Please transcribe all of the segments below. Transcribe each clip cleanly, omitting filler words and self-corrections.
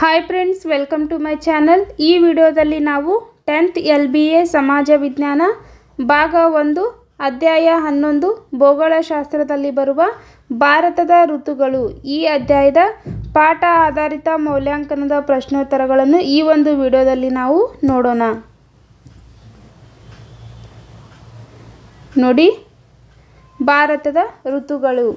Hi friends, welcome to my channel. ಈ ವಿಡಿಯೋದಲ್ಲಿ ನಾವು 10th LBA ಸಮಾಜ ವಿಜ್ಞಾನ ಭಾಗ 1 ಅಧ್ಯಾಯ 11 ಭೂಗೋಳಶಾಸ್ತ್ರದಲ್ಲಿ ಬರುವ ಭಾರತದ ಋತುಗಳು ಈ ಅಧ್ಯಾಯದ ಪಾಠ ಆಧಾರಿತ ಮೌಲ್ಯಾಂಕನದ ಪ್ರಶ್ನೋತ್ತರಗಳನ್ನು ಈ ಒಂದು ವಿಡಿಯೋದಲ್ಲಿ ನಾವು ನೋಡೋಣ. ನೋಡಿ, ಭಾರತದ ಋತುಗಳು.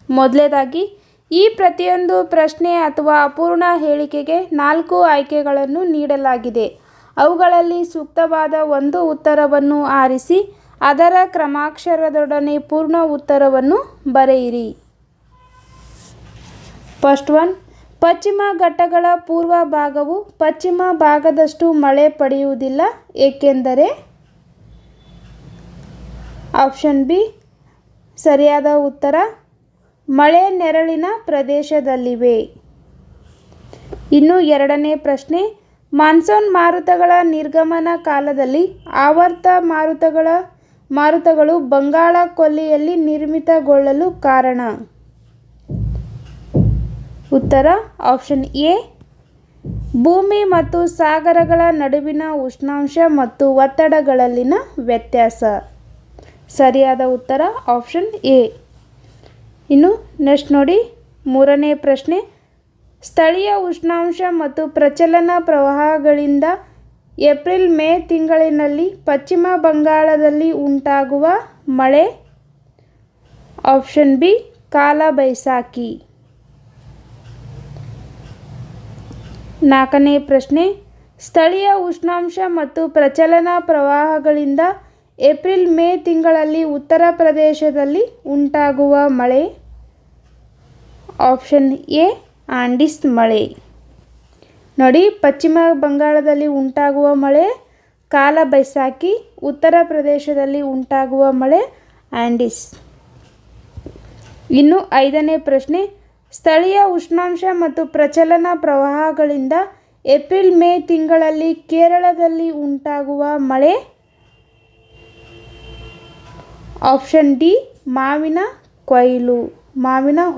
ಮೊದಲನೇದಾಗಿ, ಈ ಪ್ರತಿಯೊಂದು ಪ್ರಶ್ನೆ ಅಥವಾ ಅಪೂರ್ಣ ಹೇಳಿಕೆಗೆ 4 ಆಯ್ಕೆಗಳನ್ನು ನೀಡಲಾಗಿದೆ. ಅವುಗಳಲ್ಲಿ ಸೂಕ್ತವಾದ ಒಂದು ಉತ್ತರವನ್ನು ಆರಿಸಿ ಅದರ ಕ್ರಮಾಕ್ಷರದೊಡನೆ ಪೂರ್ಣ ಉತ್ತರವನ್ನು ಬರೆಯಿರಿ. ಫಸ್ಟ್ ಒನ್, ಪಶ್ಚಿಮ ಘಟ್ಟಗಳ ಪೂರ್ವ ಭಾಗವು ಪಶ್ಚಿಮ ಭಾಗದಷ್ಟು ಮಳೆ ಪಡೆಯುವುದಿಲ್ಲ, ಏಕೆಂದರೆ. ಆಪ್ಷನ್ ಬಿ ಸರಿಯಾದ ಉತ್ತರ, ಮಳೆ ನೆರಳಿನ ಪ್ರದೇಶದಲ್ಲಿವೆ. ಇನ್ನು ಎರಡನೇ ಪ್ರಶ್ನೆ, ಮಾನ್ಸೂನ್ ಮಾರುತಗಳ ನಿರ್ಗಮನ ಕಾಲದಲ್ಲಿ ಆವರ್ತ ಮಾರುತಗಳು ಬಂಗಾಳ ಕೊಲ್ಲಿಯಲ್ಲಿ ನಿರ್ಮಿತಗೊಳ್ಳಲು ಕಾರಣ. ಉತ್ತರ ಆಪ್ಷನ್ ಎ, ಭೂಮಿ ಮತ್ತು ಸಾಗರಗಳ ನಡುವಿನ ಉಷ್ಣಾಂಶ ಮತ್ತು ಒತ್ತಡಗಳಲ್ಲಿನ ವ್ಯತ್ಯಾಸ. ಸರಿಯಾದ ಉತ್ತರ ಆಪ್ಷನ್ ಎ. ಇನ್ನು ನೆಕ್ಸ್ಟ್ ನೋಡಿ, ಮೂರನೇ ಪ್ರಶ್ನೆ, ಸ್ಥಳೀಯ ಉಷ್ಣಾಂಶ ಮತ್ತು ಪ್ರಚಲನ ಪ್ರವಾಹಗಳಿಂದ ಏಪ್ರಿಲ್-ಮೇ ತಿಂಗಳಿನಲ್ಲಿ ಪಶ್ಚಿಮ ಬಂಗಾಳದಲ್ಲಿ ಉಂಟಾಗುವ ಮಳೆ. ಆಪ್ಷನ್ ಬಿ ಕಾಲ ಬೈಸಾಖಿ. ನಾಲ್ಕನೇ ಪ್ರಶ್ನೆ, ಸ್ಥಳೀಯ ಉಷ್ಣಾಂಶ ಮತ್ತು ಪ್ರಚಲನ ಪ್ರವಾಹಗಳಿಂದ ಏಪ್ರಿಲ್-ಮೇ ತಿಂಗಳಲ್ಲಿ ಉತ್ತರ ಪ್ರದೇಶದಲ್ಲಿ ಉಂಟಾಗುವ ಮಳೆ. ಆಪ್ಷನ್ ಎ ಆಂಡಿಸ್ ಮಳೆ. ನೋಡಿ, ಪಶ್ಚಿಮ ಬಂಗಾಳದಲ್ಲಿ ಉಂಟಾಗುವ ಮಳೆ ಕಾಲ ಬೈಸಾಖಿ, ಉತ್ತರ ಪ್ರದೇಶದಲ್ಲಿ ಉಂಟಾಗುವ ಮಳೆ ಆಂಡಿಸ್. ಇನ್ನು ಐದನೇ ಪ್ರಶ್ನೆ, ಸ್ಥಳೀಯ ಉಷ್ಣಾಂಶ ಮತ್ತು ಪ್ರಚಲನ ಪ್ರವಾಹಗಳಿಂದ ಏಪ್ರಿಲ್-ಮೇ ತಿಂಗಳಲ್ಲಿ ಕೇರಳದಲ್ಲಿ ಉಂಟಾಗುವ ಮಳೆ. ಆಪ್ಷನ್ ಡಿ ಮಾವಿನ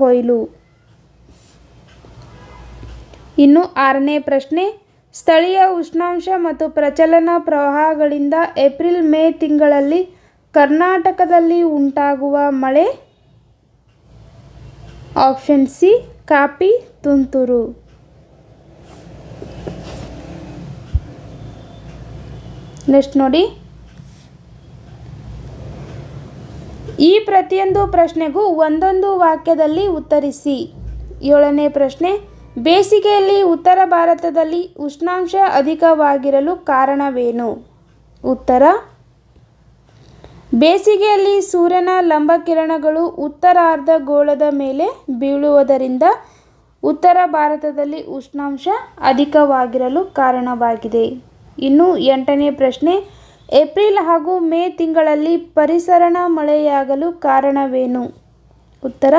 ಹೊಯ್ಲು. ಇನ್ನು ಆರನೇ ಪ್ರಶ್ನೆ, ಸ್ಥಳೀಯ ಉಷ್ಣಾಂಶ ಮತ್ತು ಪ್ರಚಲನ ಪ್ರವಾಹಗಳಿಂದ ಏಪ್ರಿಲ್-ಮೇ ತಿಂಗಳಲ್ಲಿ ಕರ್ನಾಟಕದಲ್ಲಿ ಉಂಟಾಗುವ ಮಳೆ. ಆಪ್ಷನ್ ಸಿ ಕಾಪಿ ತುಂತುರು. ನೆಕ್ಸ್ಟ್ ನೋಡಿ, ಈ ಪ್ರತಿಯೊಂದು ಪ್ರಶ್ನೆಗೂ ಒಂದೊಂದು ವಾಕ್ಯದಲ್ಲಿ ಉತ್ತರಿಸಿ. ಏಳನೇ ಪ್ರಶ್ನೆ, ಬೇಸಿಗೆಯಲ್ಲಿ ಉತ್ತರ ಭಾರತದಲ್ಲಿ ಉಷ್ಣಾಂಶ ಅಧಿಕವಾಗಿರಲು ಕಾರಣವೇನು? ಉತ್ತರ, ಬೇಸಿಗೆಯಲ್ಲಿ ಸೂರ್ಯನ ಲಂಬಕಿರಣಗಳು ಉತ್ತರಾರ್ಧಗೋಳದ ಮೇಲೆ ಬೀಳುವುದರಿಂದ ಉತ್ತರ ಭಾರತದಲ್ಲಿ ಉಷ್ಣಾಂಶ ಅಧಿಕವಾಗಿರಲು ಕಾರಣವಾಗಿದೆ. ಇನ್ನು ಎಂಟನೇ ಪ್ರಶ್ನೆ, ಏಪ್ರಿಲ್ ಹಾಗೂ ಮೇ ತಿಂಗಳಲ್ಲಿ ಪರಿಸರಣ ಮಳೆಯಾಗಲು ಕಾರಣವೇನು? ಉತ್ತರ,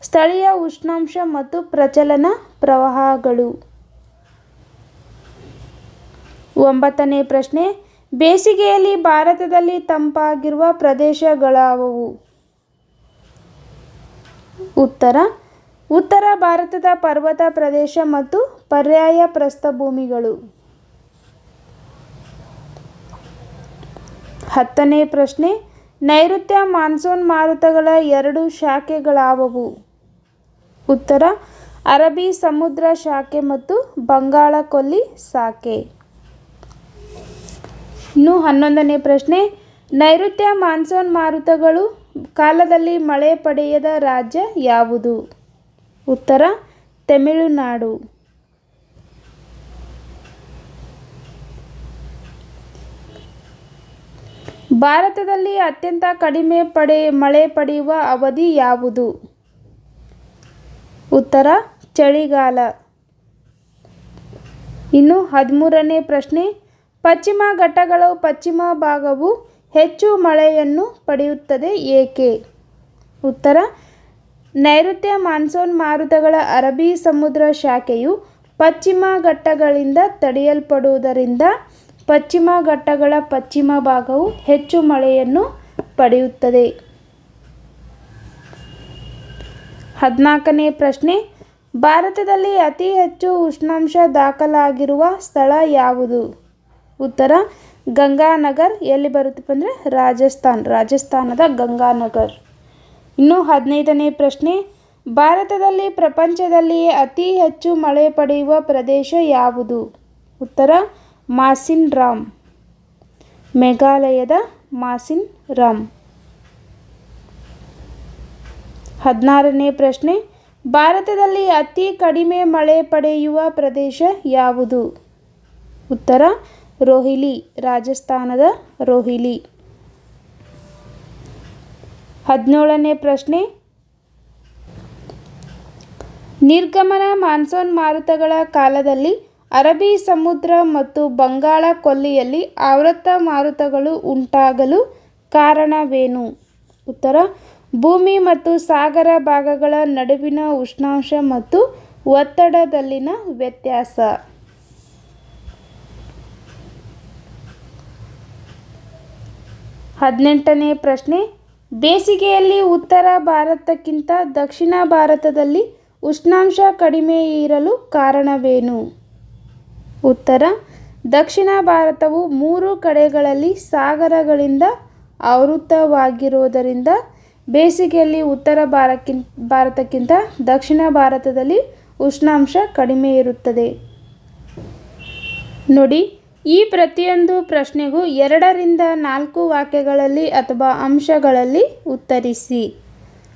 ಸ್ಥಳೀಯ ಉಷ್ಣಾಂಶ ಮತ್ತು ಪ್ರಚಲನ ಪ್ರವಾಹಗಳು. ಒಂಬತ್ತನೇ ಪ್ರಶ್ನೆ, ಬೇಸಿಗೆಯಲ್ಲಿ ಭಾರತದಲ್ಲಿ ತಂಪಾಗಿರುವ ಪ್ರದೇಶಗಳಾವುವು? ಉತ್ತರ, ಉತ್ತರ ಭಾರತದ ಪರ್ವತ ಪ್ರದೇಶ ಮತ್ತು ಪರ್ಯಾಯ ಪ್ರಸ್ಥಭೂಮಿಗಳು. ಹತ್ತನೇ ಪ್ರಶ್ನೆ, ನೈಋತ್ಯ ಮಾನ್ಸೂನ್ ಮಾರುತಗಳ 2 ಶಾಖೆಗಳಾವುವು? ಉತ್ತರ, ಅರಬ್ಬಿ ಸಮುದ್ರ ಶಾಖೆ ಮತ್ತು ಬಂಗಾಳ ಕೊಲ್ಲಿ ಶಾಖೆ. ಇನ್ನು 11ನೇ ಪ್ರಶ್ನೆ, ನೈಋತ್ಯ ಮಾನ್ಸೂನ್ ಮಾರುತಗಳು ಕಾಲದಲ್ಲಿ ಮಳೆ ಪಡೆಯದ ರಾಜ್ಯ ಯಾವುದು? ಉತ್ತರ, ತಮಿಳುನಾಡು. ಭಾರತದಲ್ಲಿ ಅತ್ಯಂತ ಕಡಿಮೆ ಮಳೆ ಪಡೆಯುವ ಅವಧಿ ಯಾವುದು? ಉತ್ತರ, ಚಳಿಗಾಲ. ಇನ್ನು 13ನೇ ಪ್ರಶ್ನೆ, ಪಶ್ಚಿಮ ಘಟ್ಟಗಳ ಪಶ್ಚಿಮ ಭಾಗವು ಹೆಚ್ಚು ಮಳೆಯನ್ನು ಪಡೆಯುತ್ತದೆ, ಏಕೆ? ಉತ್ತರ, ನೈಋತ್ಯ ಮಾನ್ಸೂನ್ ಮಾರುತಗಳ ಅರಬ್ಬಿ ಸಮುದ್ರ ಶಾಖೆಯು ಪಶ್ಚಿಮ ಘಟ್ಟಗಳಿಂದ ತಡೆಯಲ್ಪಡುವುದರಿಂದ ಪಶ್ಚಿಮ ಘಟ್ಟಗಳ ಪಶ್ಚಿಮ ಭಾಗವು ಹೆಚ್ಚು ಮಳೆಯನ್ನು ಪಡೆಯುತ್ತದೆ. 14ನೇ ಪ್ರಶ್ನೆ, ಭಾರತದಲ್ಲಿ ಅತಿ ಹೆಚ್ಚು ಉಷ್ಣಾಂಶ ದಾಖಲಾಗಿರುವ ಸ್ಥಳ ಯಾವುದು? ಉತ್ತರ ಗಂಗಾನಗರ್. ಎಲ್ಲಿ ಬರುತ್ತಪ್ಪ ಅಂದರೆ ರಾಜಸ್ಥಾನದ ಗಂಗಾನಗರ್. ಇನ್ನು 15ನೇ ಪ್ರಶ್ನೆ, ಭಾರತದಲ್ಲಿ ಪ್ರಪಂಚದಲ್ಲಿಯೇ ಅತಿ ಹೆಚ್ಚು ಮಳೆ ಪಡೆಯುವ ಪ್ರದೇಶ ಯಾವುದು? ಉತ್ತರ ಮಾಸಿನ್ ರಾಮ್, ಮೇಘಾಲಯದ ಮಾಸಿನ್ ರಾಮ್. 16ನೇ ಪ್ರಶ್ನೆ, ಭಾರತದಲ್ಲಿ ಅತಿ ಕಡಿಮೆ ಮಳೆ ಪಡೆಯುವ ಪ್ರದೇಶ ಯಾವುದು? ಉತ್ತರ ರೋಹಿಲಿ, ರಾಜಸ್ಥಾನದ ರೋಹಿಲಿ. 17ನೇ ಪ್ರಶ್ನೆ, ನಿರ್ಗಮನ ಮಾನ್ಸೂನ್ ಮಾರುತಗಳ ಕಾಲದಲ್ಲಿ ಅರಬ್ಬಿ ಸಮುದ್ರ ಮತ್ತು ಬಂಗಾಳ ಕೊಲ್ಲಿಯಲ್ಲಿ ಆವರ್ತ ಮಾರುತಗಳು ಉಂಟಾಗಲು ಕಾರಣವೇನು? ಉತ್ತರ ಭೂಮಿ ಮತ್ತು ಸಾಗರ ಭಾಗಗಳ ನಡುವಿನ ಉಷ್ಣಾಂಶ ಮತ್ತು ಒತ್ತಡದಲ್ಲಿನ ವ್ಯತ್ಯಾಸ. 18ನೇ ಪ್ರಶ್ನೆ, ಬೇಸಿಗೆಯಲ್ಲಿ ಉತ್ತರ ಭಾರತಕ್ಕಿಂತ ದಕ್ಷಿಣ ಭಾರತದಲ್ಲಿ ಉಷ್ಣಾಂಶ ಕಡಿಮೆ ಇರಲು ಕಾರಣವೇನು? ಉತ್ತರ ದಕ್ಷಿಣ ಭಾರತವು 3 ಕಡೆಗಳಲ್ಲಿ ಸಾಗರಗಳಿಂದ ಆವೃತವಾಗಿರುವುದರಿಂದ ಬೇಸಿಗೆಯಲ್ಲಿ ಉತ್ತರ ಭಾರತಕ್ಕಿಂತ ದಕ್ಷಿಣ ಭಾರತದಲ್ಲಿ ಉಷ್ಣಾಂಶ ಕಡಿಮೆ ಇರುತ್ತದೆ. ನೋಡಿ, ಈ ಪ್ರತಿಯೊಂದು ಪ್ರಶ್ನೆಗೂ 2 ರಿಂದ 4 ವಾಕ್ಯಗಳಲ್ಲಿ ಅಥವಾ ಅಂಶಗಳಲ್ಲಿ ಉತ್ತರಿಸಿ.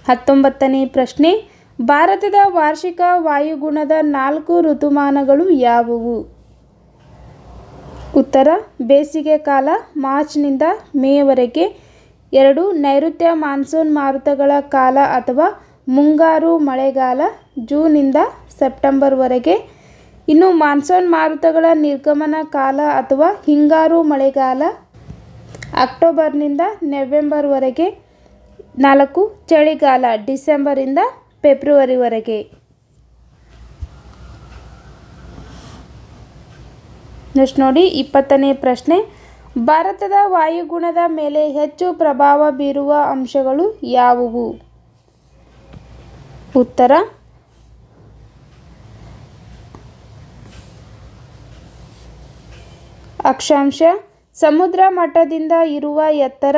19ನೇ ಪ್ರಶ್ನೆ, ಭಾರತದ ವಾರ್ಷಿಕ ವಾಯುಗುಣದ 4 ಋತುಮಾನಗಳು ಯಾವುವು? ಉತ್ತರ ಬೇಸಿಗೆ ಕಾಲ ಮಾರ್ಚ್ನಿಂದ ಮೇವರೆಗೆ, 2 ನೈಋತ್ಯ ಮಾನ್ಸೂನ್ ಮಾರುತಗಳ ಕಾಲ ಅಥವಾ ಮುಂಗಾರು ಮಳೆಗಾಲ ಜೂನ್ನಿಂದ ಸೆಪ್ಟೆಂಬರ್ವರೆಗೆ, ಇನ್ನು ಮಾನ್ಸೂನ್ ಮಾರುತಗಳ ನಿರ್ಗಮನ ಕಾಲ ಅಥವಾ ಹಿಂಗಾರು ಮಳೆಗಾಲ ಅಕ್ಟೋಬರ್ನಿಂದ ನವೆಂಬರ್ವರೆಗೆ, 4 ಚಳಿಗಾಲ ಡಿಸೆಂಬರಿಂದ ಫೆಬ್ರವರಿವರೆಗೆ. ನೆಕ್ಸ್ಟ್ ನೋಡಿ, 20ನೇ ಪ್ರಶ್ನೆ, ಭಾರತದ ವಾಯುಗುಣದ ಮೇಲೆ ಹೆಚ್ಚು ಪ್ರಭಾವ ಬೀರುವ ಅಂಶಗಳು ಯಾವುವು? ಉತ್ತರ ಅಕ್ಷಾಂಶ, ಸಮುದ್ರ ಮಟ್ಟದಿಂದ ಇರುವ ಎತ್ತರ,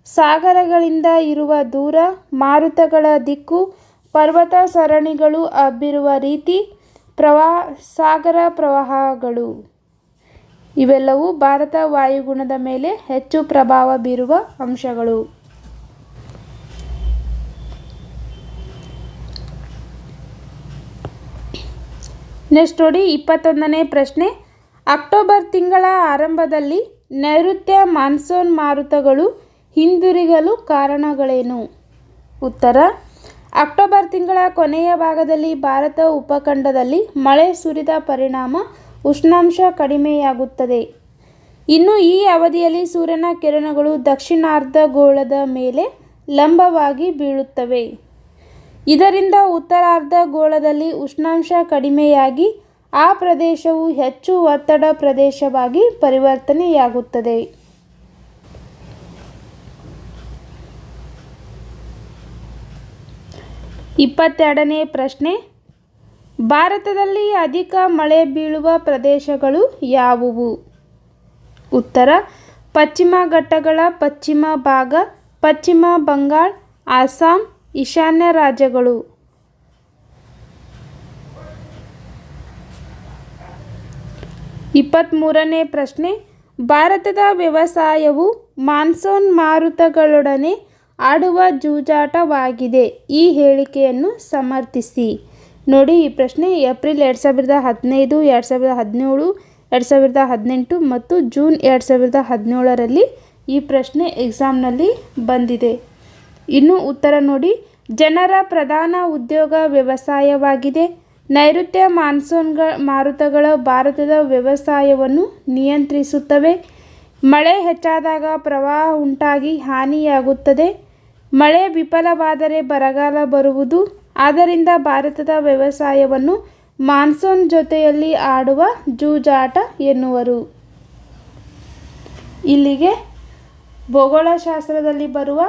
ಸಾಗರಗಳಿಂದ ಇರುವ ದೂರ, ಮಾರುತಗಳ ದಿಕ್ಕು, ಪರ್ವತ ಸರಣಿಗಳು ಹಬ್ಬಿರುವ ರೀತಿ, ಸಾಗರ ಪ್ರವಾಹಗಳು. ಇವೆಲ್ಲವೂ ಭಾರತ ವಾಯುಗುಣದ ಮೇಲೆ ಹೆಚ್ಚು ಪ್ರಭಾವ ಬೀರುವ ಅಂಶಗಳು. ನೆಕ್ಸ್ಟ್ ನೋಡಿ, 21ನೇ ಪ್ರಶ್ನೆ, ಅಕ್ಟೋಬರ್ ತಿಂಗಳ ಆರಂಭದಲ್ಲಿ ನೈಋತ್ಯ ಮಾನ್ಸೂನ್ ಮಾರುತಗಳು ಹಿಂದಿರುಗಲು ಕಾರಣಗಳೇನು? ಉತ್ತರ ಅಕ್ಟೋಬರ್ ತಿಂಗಳ ಕೊನೆಯ ಭಾಗದಲ್ಲಿ ಭಾರತ ಉಪಖಂಡದಲ್ಲಿ ಮಳೆ ಸುರಿದ ಪರಿಣಾಮ ಉಷ್ಣಾಂಶ ಕಡಿಮೆಯಾಗುತ್ತದೆ. ಇನ್ನು ಈ ಅವಧಿಯಲ್ಲಿ ಸೂರ್ಯನ ಕಿರಣಗಳು ದಕ್ಷಿಣಾರ್ಧಗೋಳದ ಮೇಲೆ ಲಂಬವಾಗಿ ಬೀಳುತ್ತವೆ. ಇದರಿಂದ ಉತ್ತರಾರ್ಧಗೋಳದಲ್ಲಿ ಉಷ್ಣಾಂಶ ಕಡಿಮೆಯಾಗಿ ಆ ಪ್ರದೇಶವು ಹೆಚ್ಚು ಒತ್ತಡ ಪ್ರದೇಶವಾಗಿ ಪರಿವರ್ತನೆಯಾಗುತ್ತದೆ. ಇಪ್ಪತ್ತೆರಡನೇ ಪ್ರಶ್ನೆ, ಭಾರತದಲ್ಲಿ ಅಧಿಕ ಮಳೆ ಬೀಳುವ ಪ್ರದೇಶಗಳು ಯಾವುವು? ಉತ್ತರ ಪಶ್ಚಿಮ ಘಟ್ಟಗಳ ಪಶ್ಚಿಮ ಭಾಗ, ಪಶ್ಚಿಮ ಬಂಗಾಳ, ಅಸ್ಸಾಂ, ಈಶಾನ್ಯ ರಾಜ್ಯಗಳು. 23ನೇ ಪ್ರಶ್ನೆ, ಭಾರತದ ವ್ಯವಸಾಯವು ಮಾನ್ಸೂನ್ ಮಾರುತಗಳೊಡನೆ ಆಡುವ ಜೂಜಾಟವಾಗಿದೆ. ಈ ಹೇಳಿಕೆಯನ್ನು ಸಮರ್ಥಿಸಿ. ನೋಡಿ, ಈ ಪ್ರಶ್ನೆ ಏಪ್ರಿಲ್ 2015, 2017, 2018 ಮತ್ತು ಜೂನ್ 2017ರಲ್ಲಿ ಈ ಪ್ರಶ್ನೆ ಎಕ್ಸಾಮ್ನಲ್ಲಿ ಬಂದಿದೆ. ಇನ್ನು ಉತ್ತರ ನೋಡಿ, ಜನರ ಪ್ರಧಾನ ಉದ್ಯೋಗ ವ್ಯವಸಾಯವಾಗಿದೆ. ನೈಋತ್ಯ ಮಾನ್ಸೂನ್ ಮಾರುತಗಳು ಭಾರತದ ವ್ಯವಸಾಯವನ್ನು ನಿಯಂತ್ರಿಸುತ್ತವೆ. ಮಳೆ ಹೆಚ್ಚಾದಾಗ ಪ್ರವಾಹ ಉಂಟಾಗಿ ಹಾನಿಯಾಗುತ್ತದೆ. ಮಳೆ ವಿಫಲವಾದರೆ ಬರಗಾಲ ಬರುವುದು. ಆದ್ದರಿಂದ ಭಾರತದ ವ್ಯವಸಾಯವನ್ನು ಮಾನ್ಸೂನ್ ಜೊತೆಯಲ್ಲಿ ಆಡುವ ಜೂಜಾಟ ಎನ್ನುವರು. ಇಲ್ಲಿಗೆ ಭೂಗೋಳಶಾಸ್ತ್ರದಲ್ಲಿ ಬರುವ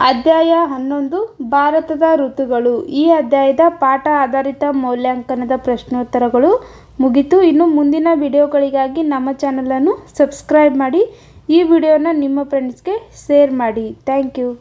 ಅಧ್ಯಾಯ 11 ಭಾರತದ ಋತುಗಳು. ಈ ಅಧ್ಯಾಯದ ಪಾಠ ಆಧಾರಿತ ಮೌಲ್ಯಾಂಕನದ ಪ್ರಶ್ನೋತ್ತರಗಳು ಮುಗಿತು. ಇನ್ನು ಮುಂದಿನ ವಿಡಿಯೋಗಳಿಗಾಗಿ ನಮ್ಮ ಚಾನಲನ್ನು ಸಬ್ಸ್ಕ್ರೈಬ್ ಮಾಡಿ. ಈ ವಿಡಿಯೋನ ನಿಮ್ಮ ಫ್ರೆಂಡ್ಸ್ಗೆ ಶೇರ್ ಮಾಡಿ. Thank you.